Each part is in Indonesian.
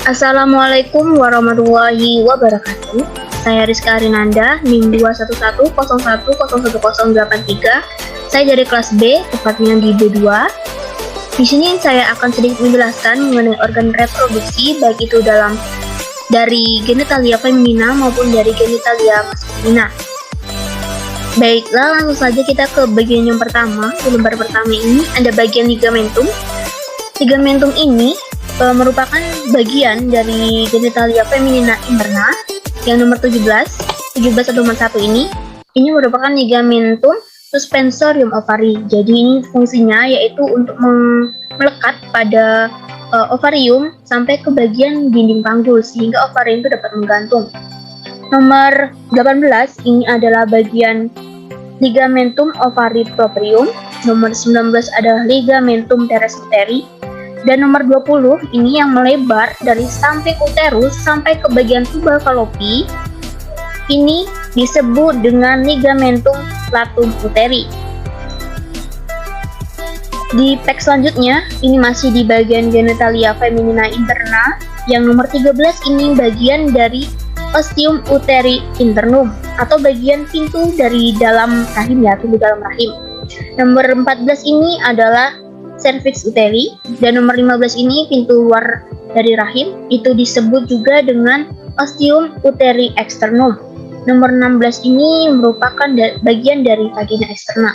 Assalamualaikum warahmatullahi wabarakatuh. Saya Rizka Arinanda, NIM 21101011083. Saya dari kelas B, tepatnya di B2. Di sini saya akan sedikit menjelaskan mengenai organ reproduksi, baik itu dari genitalia feminina maupun dari genitalia maskulina. Baiklah, langsung saja kita ke bagian yang pertama. Di lembar pertama ini ada bagian ligamentum. Ligamentum ini merupakan bagian dari genitalia feminina interna yang nomor 17 nomor 1 ini merupakan ligamentum suspensorium ovari. Jadi ini fungsinya yaitu untuk melekat pada ovarium sampai ke bagian dinding panggul sehingga ovarium itu dapat menggantung. Nomor 18 ini adalah bagian ligamentum ovari proprium. Nomor 19 adalah ligamentum teres uteri. Dan nomor 20 ini yang melebar dari samping uterus sampai ke bagian tuba fallopi. Ini disebut dengan ligamentum flatum uteri. Di teks selanjutnya, ini masih di bagian genitalia feminina interna. Yang nomor 13 ini bagian dari ostium uteri internum atau bagian pintu dari dalam rahim ya, pintu dalam rahim. Nomor 14 ini adalah cervix uteri, dan nomor 15 ini pintu luar dari rahim, itu disebut juga dengan ostium uteri externum. Nomor 16 ini merupakan bagian dari vagina eksterna.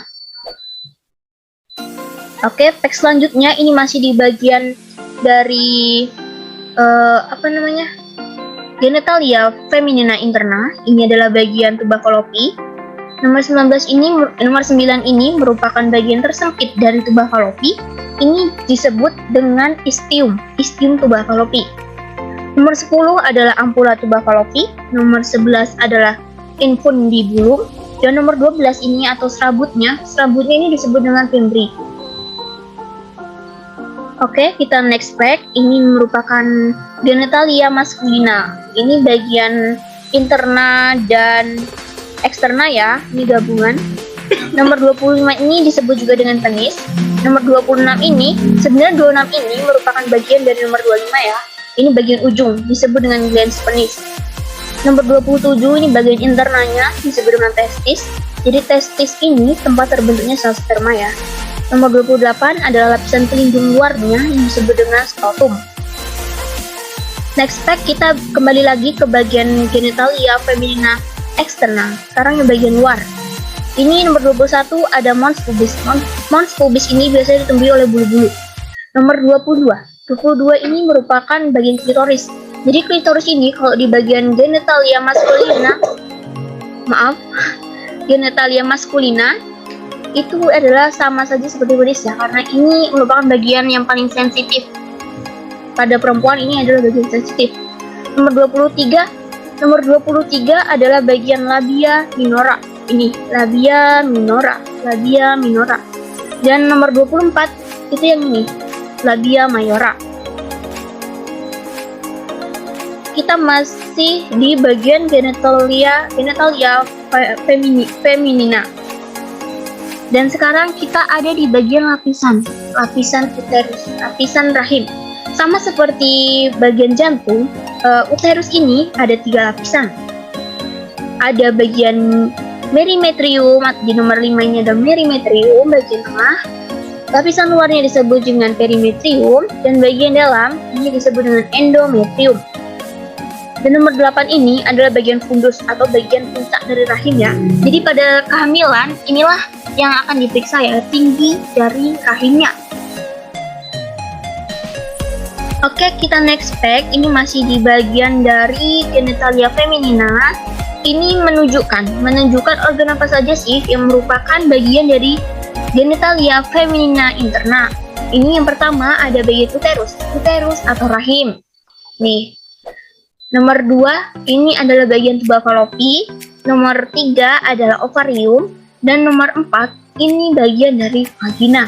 Oke, teks selanjutnya ini masih di bagian dari genitalia feminina interna. Ini adalah bagian tuba fallopi. Nomor 9 ini merupakan bagian tersempit dari tuba fallopi. Ini disebut dengan istium tuba fallopi. Nomor 10 adalah ampula tuba fallopi. Nomor 11 adalah infundibulum. Dan nomor 12 ini atau serabutnya ini disebut dengan fimbrium. Oke, kita next back. Ini merupakan genitalia maskulina. Ini bagian interna dan eksterna ya, ini gabungan. Nomor 25 ini disebut juga dengan penis. Nomor 26 ini, sebenarnya 26 ini merupakan bagian dari nomor 25 ya. Ini bagian ujung, disebut dengan glans penis. Nomor 27 ini bagian internanya, disebut dengan testis. Jadi testis ini tempat terbentuknya sel sperma ya. Nomor 28 adalah lapisan pelindung luarnya yang disebut dengan skrotum. Next fact, kita kembali lagi ke bagian genitalia feminina eksternal. Sekarang yang bagian luar. Ini nomor 21 ada mons pubis. Mons pubis ini biasanya ditumbuhi oleh bulu-bulu. Nomor 22 ini merupakan bagian klitoris. Jadi klitoris ini kalau di bagian genitalia maskulina itu adalah sama saja seperti penis ya, karena ini merupakan bagian yang paling sensitif. Pada perempuan ini adalah bagian sensitif. Nomor 23 adalah bagian labia minora. Ini labia minora. Dan nomor 24 itu yang ini, labia mayora. Kita masih di bagian genitalia feminina. Dan sekarang kita ada di bagian lapisan uterus, lapisan rahim. Sama seperti bagian jantung, uterus ini ada 3 lapisan. Ada bagian merimetrium, di nomor 5 ini ada merimetrium bagian tengah. Lapisan luarnya disebut dengan perimetrium, dan bagian dalam ini disebut dengan endometrium. Dan nomor 8 ini adalah bagian fundus atau bagian puncak dari rahim ya. Jadi pada kehamilan inilah yang akan diperiksa ya, tinggi dari rahimnya. Oke, kita next back. Ini masih di bagian dari genitalia feminina. Ini menunjukkan organ apa saja sih yang merupakan bagian dari genitalia feminina interna. Ini yang pertama ada bagian uterus atau rahim. Nih. Nomor 2 ini adalah bagian tuba fallopi. Nomor 3 adalah ovarium. Dan nomor 4 ini bagian dari vagina.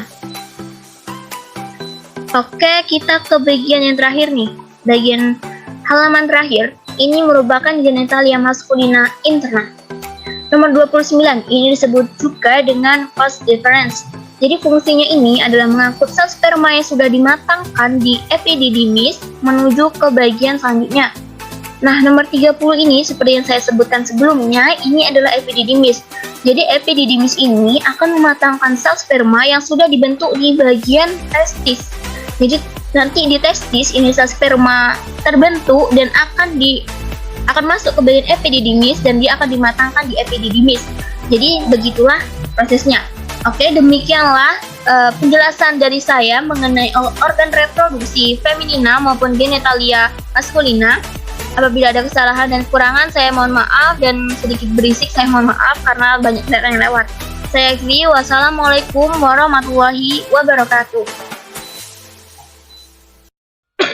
Oke, kita ke bagian yang terakhir nih. Bagian halaman terakhir, ini merupakan genitalia maskulina interna. Nomor 29, ini disebut juga dengan vas deferens. Jadi fungsinya ini adalah mengangkut sel sperma yang sudah dimatangkan di epididymis menuju ke bagian selanjutnya. Nah, nomor 30 ini seperti yang saya sebutkan sebelumnya, ini adalah epididymis. Jadi epididymis ini akan mematangkan sel sperma yang sudah dibentuk di bagian testis. Jadi nanti di testis ini sel sperma terbentuk dan akan masuk ke bagian epididymis dan dia akan dimatangkan di epididymis. Jadi begitulah prosesnya. Oke, demikianlah penjelasan dari saya mengenai organ reproduksi feminina maupun genitalia maskulina. Apabila ada kesalahan dan kekurangan, saya mohon maaf, dan sedikit berisik saya mohon maaf karena banyak yang lewat. Saya akhiri, wassalamualaikum warahmatullahi wabarakatuh.